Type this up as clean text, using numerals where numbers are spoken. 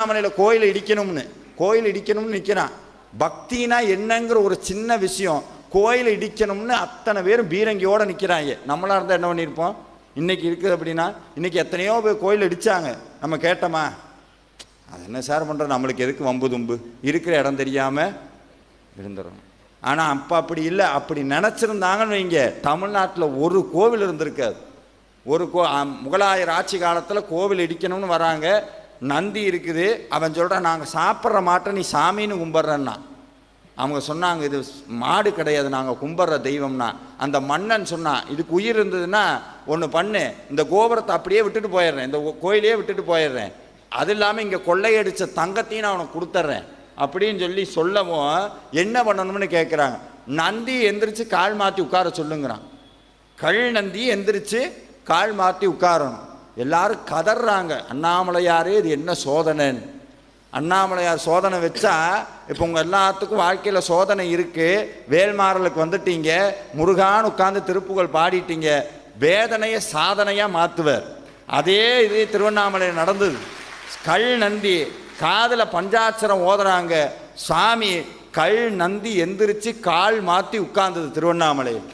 திருவண்ணாமலையில் கோயில் இடிக்கணும்னு நிற்கிறான். பக்தினா என்னங்கிற ஒரு சின்ன விஷயம், கோயிலை இடிக்கணும்னு அத்தனை பேரும் பீரங்கியோடு நிற்கிறாங்க. நம்மளாக இருந்தால் என்ன பண்ணியிருப்போம்? இன்றைக்கி இருக்குது அப்படின்னா, இன்றைக்கி எத்தனையோ பேர் கோயில் இடித்தாங்க, நம்ம கேட்டோமா? அது என்ன சார் பண்ணுறோம், நம்மளுக்கு எதுக்கு வம்பு தும்பு, இருக்கிற இடம் தெரியாமல் இருந்துடும். ஆனால் அப்போ அப்படி இல்லை. அப்படி நினச்சிருந்தாங்கன்னு வைங்க, தமிழ்நாட்டில் ஒரு கோவில் இருந்திருக்காது. முகலாயர் ஆட்சி காலத்தில் கோவில் இடிக்கணும்னு வராங்க. நந்தி இருக்குது, அவன் சொல்கிறான் நாங்கள் சாப்பிட்ற மாட்டை நீ சாமின்னு கும்பிட்றன்னா. அவங்க சொன்னாங்க இது மாடு கிடையாது, நாங்கள் கும்பிட்ற தெய்வம்னா. அந்த மன்னன் சொன்னான் இதுக்கு உயிர் இருந்ததுன்னா ஒன்று பண்ணு, இந்த கோபுரத்தை அப்படியே விட்டுட்டு போயிடுறேன், இந்த கோயிலையே விட்டுட்டு போயிடுறேன், அது இல்லாமல் இங்கே கொள்ளையடித்த தங்கத்தையும் நான் அவனுக்கு கொடுத்துட்றேன் அப்படின்னு சொல்லவும் என்ன பண்ணணும்னு கேட்குறாங்க. நந்தி எந்திரிச்சு கால் மாற்றி உட்கார சொல்லுங்கிறான். கல் நந்தி எந்திரிச்சு கால் மாற்றி உட்காரணும். எல்லாரும் கதறாங்க, அண்ணாமலையாரே இது என்ன சோதனைன்னு. அண்ணாமலையார் சோதனை வச்சா இப்போ உங்கள் எல்லாத்துக்கும் வாழ்க்கையில் சோதனை இருக்குது. வேல்மாறலுக்கு வந்துட்டீங்க, முருகான்னு உட்காந்து திருப்புகழ் பாடிட்டீங்க, வேதனையை சாதனையாக மாற்றுவார். அதே இது திருவண்ணாமலையில் நடந்தது. கல் நந்தி காதில் பஞ்சாட்சரம் ஓதுறாங்க, சாமி கல் நந்தி எந்திரிச்சு கால் மாற்றி உட்கார்ந்தது திருவண்ணாமலையில்.